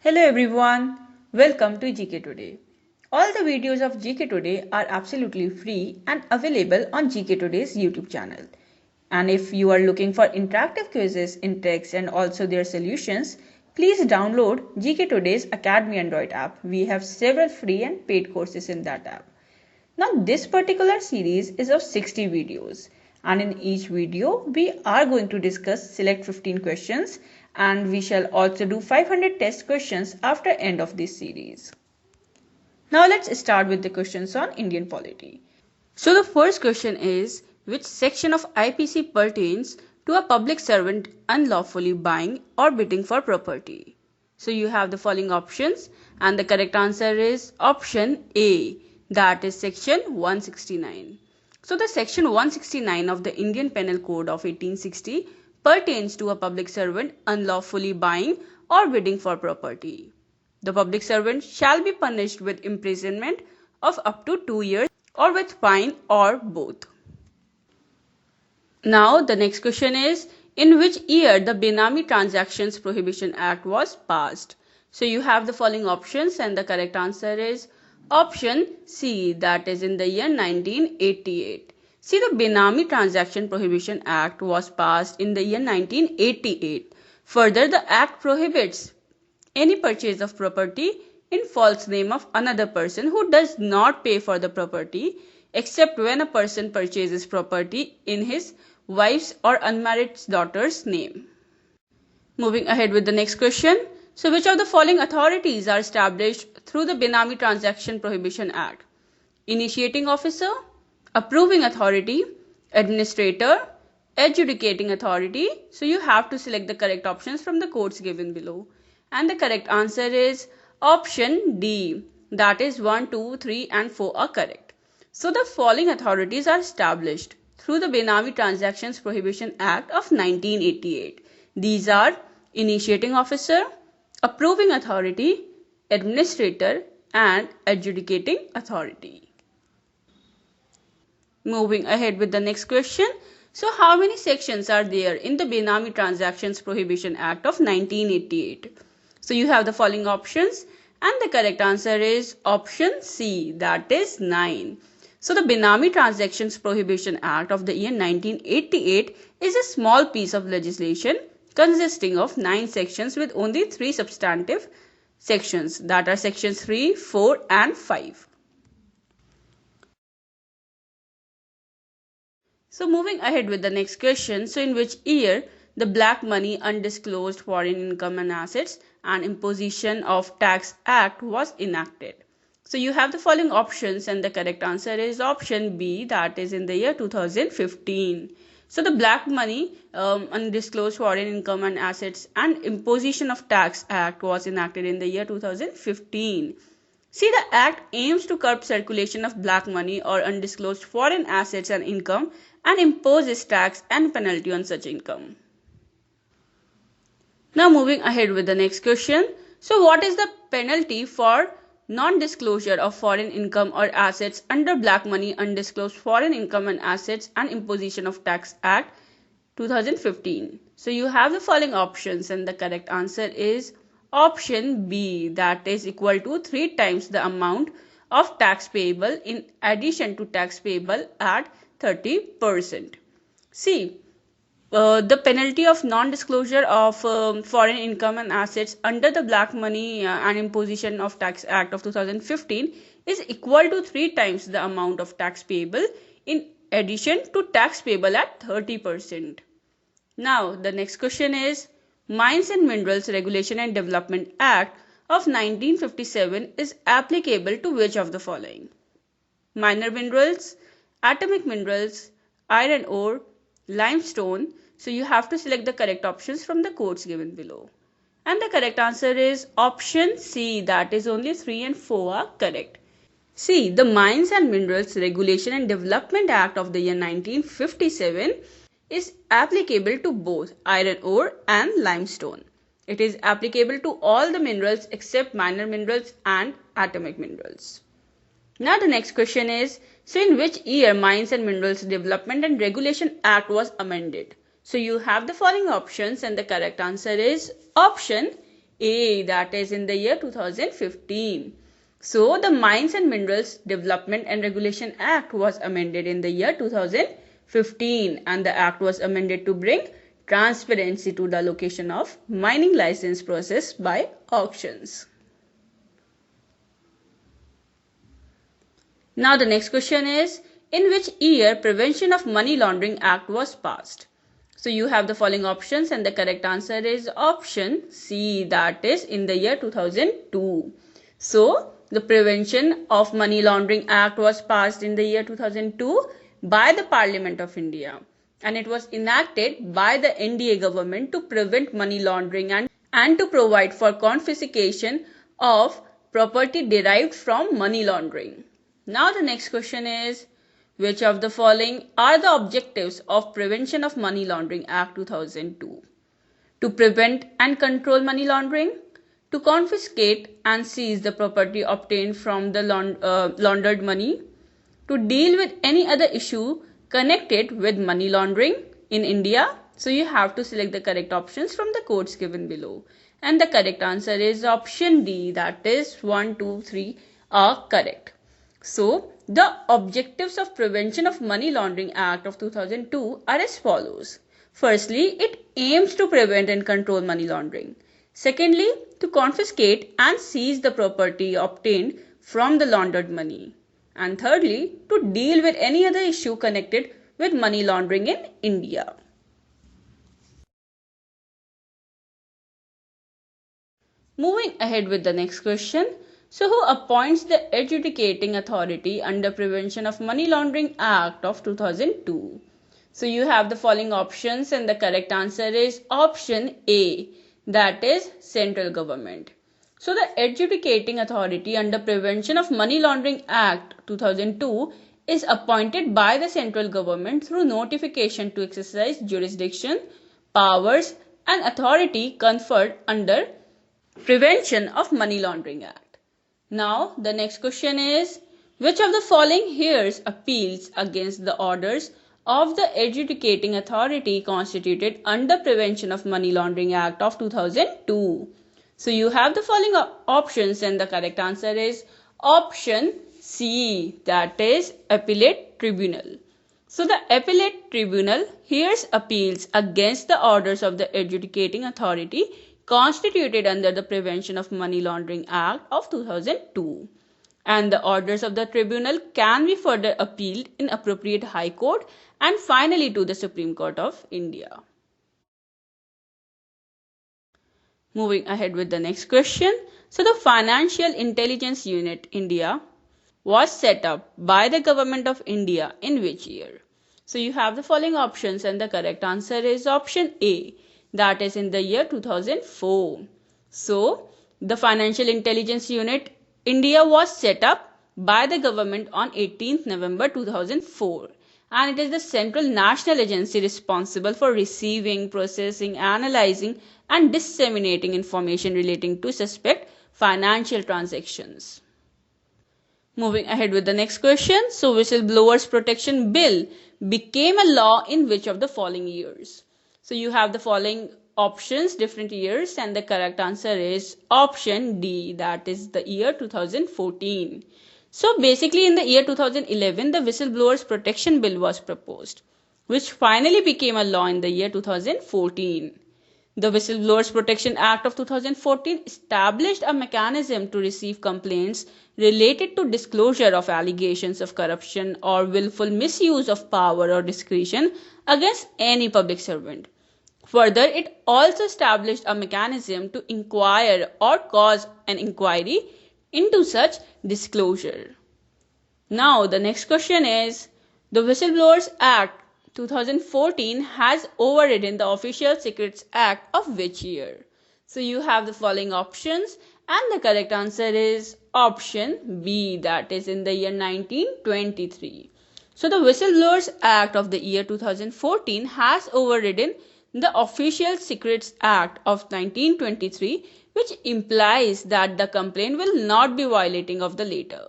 Hello everyone, welcome to GK Today. All the videos of GK Today are absolutely free and available on GK Today's YouTube channel. And if you are looking for interactive quizzes in text and also their solutions, please download GK Today's Academy Android app. We have several free and paid courses in that app. Now this particular series is of 60 videos and in each video we are going to discuss select 15 questions and we shall also do 500 test questions after end of this series. Now let's start with the questions on Indian polity. So the first question is, which section of IPC pertains to a public servant unlawfully buying or bidding for property? So you have the following options and the correct answer is option A, that is section 169. So the section 169 of the Indian Penal Code of 1860 pertains to a public servant unlawfully buying or bidding for property. The public servant shall be punished with imprisonment of up to 2 years or with fine or both. Now the next question is, in which year the Benami Transactions Prohibition Act was passed? So you have the following options and the correct answer is option C, that is in the year 1988. See, the Benami Transaction Prohibition Act was passed in the year 1988. Further, the act prohibits any purchase of property in false name of another person who does not pay for the property except when a person purchases property in his wife's or unmarried daughter's name. Moving ahead with the next question. So which of the following authorities are established through the Benami Transaction Prohibition Act? Initiating officer, approving authority, administrator, adjudicating authority. So you have to select the correct options from the codes given below. And the correct answer is option D, that is 1, 2, 3 and 4 are correct. So the following authorities are established through the Benami Transactions Prohibition Act of 1988. These are initiating officer, approving authority, administrator and adjudicating authority. Moving ahead with the next question. So how many sections are there in the Benami Transactions Prohibition Act of 1988? So you have the following options and the correct answer is option C, that is 9. So the Benami Transactions Prohibition Act of the year 1988 is a small piece of legislation consisting of 9 sections with only 3 substantive sections, that are sections 3, 4 and 5. So moving ahead with the next question. So in which year the Black Money, Undisclosed Foreign Income and Assets and Imposition of Tax Act was enacted? So you have the following options and the correct answer is option B, that is in the year 2015. So the Black Money, Undisclosed Foreign Income and Assets and Imposition of Tax Act was enacted in the year 2015. See, the act aims to curb circulation of black money or undisclosed foreign assets and income and imposes tax and penalty on such income. Now moving ahead with the next question. So what is the penalty for non-disclosure of foreign income or assets under Black Money, Undisclosed Foreign Income and Assets and Imposition of Tax Act 2015? So you have the following options and the correct answer is option B, that is equal to 3 times the amount of tax payable in addition to tax payable at 30%. See, the penalty of non-disclosure of foreign income and assets under the Black Money and Imposition of Tax Act of 2015 is equal to 3 times the amount of tax payable in addition to tax payable at 30%. Now the next question is, Mines and Minerals Regulation and Development Act of 1957 is applicable to which of the following? Minor minerals, atomic minerals, iron ore, limestone. So you have to select the correct options from the codes given below. And the correct answer is option C, that is only 3 and 4 are correct. See, the Mines and Minerals Regulation and Development Act of the year 1957 is applicable to both iron ore and limestone. It is applicable to all the minerals except minor minerals and atomic minerals. Now the next question is, so in which year Mines and Minerals Development and Regulation Act was amended? So you have the following options and the correct answer is option A, that is in the year 2015. So the Mines and Minerals Development and Regulation Act was amended in the year 2015, and the act was amended to bring transparency to the allocation of mining license process by auctions. Now the next question is, in which year Prevention of Money Laundering Act was passed? So you have the following options, and the correct answer is option C, that is in the year 2002. So the Prevention of Money Laundering Act was passed in the year 2002 by the Parliament of India, and it was enacted by the NDA government to prevent money laundering and to provide for confiscation of property derived from money laundering. Now the next question is, which of the following are the objectives of Prevention of Money Laundering Act 2002? To prevent and control money laundering, to confiscate and seize the property obtained from the laundered money, to deal with any other issue connected with money laundering in India. So you have to select the correct options from the codes given below. And the correct answer is option D, that is 1, 2, 3 are correct. So the objectives of Prevention of Money Laundering Act of 2002 are as follows. Firstly, it aims to prevent and control money laundering. Secondly, to confiscate and seize the property obtained from the laundered money. And thirdly, to deal with any other issue connected with money laundering in India. Moving ahead with the next question. So who appoints the adjudicating authority under Prevention of Money Laundering Act of 2002? So you have the following options, and the correct answer is option A, that is central government. So the adjudicating authority under Prevention of Money Laundering Act 2002 is appointed by the central government through notification to exercise jurisdiction, powers and authority conferred under Prevention of Money Laundering Act. Now the next question is, which of the following hears appeals against the orders of the adjudicating authority constituted under Prevention of Money Laundering Act of 2002? So you have the following options, and the correct answer is option C, that is Appellate Tribunal. So the Appellate Tribunal hears appeals against the orders of the adjudicating authority constituted under the Prevention of Money Laundering Act of 2002. And the orders of the tribunal can be further appealed in appropriate High Court and finally to the Supreme Court of India. Moving ahead with the next question. So the Financial Intelligence Unit India was set up by the Government of India in which year? So you have the following options, and the correct answer is option A, that is in the year 2004. So the Financial Intelligence Unit India was set up by the government on 18th November 2004, and it is the central national agency responsible for receiving, processing, analyzing and disseminating information relating to suspect financial transactions. Moving ahead with the next question. So Whistleblowers Protection Bill became a law in which of the following years? So you have the following options, different years, and the correct answer is option D, that is the year 2014. So basically in the year 2011, the Whistleblowers Protection Bill was proposed, which finally became a law in the year 2014. The Whistleblowers Protection Act of 2014 established a mechanism to receive complaints related to disclosure of allegations of corruption or willful misuse of power or discretion against any public servant. Further, it also established a mechanism to inquire or cause an inquiry into such disclosure. Now, the next question is, the Whistleblowers Act 2014 has overridden the Official Secrets Act of which year? So you have the following options, and the correct answer is option B, that is in the year 1923. So the Whistleblowers Act of the year 2014 has overridden the Official Secrets Act of 1923, which implies that the complaint will not be violating of the later.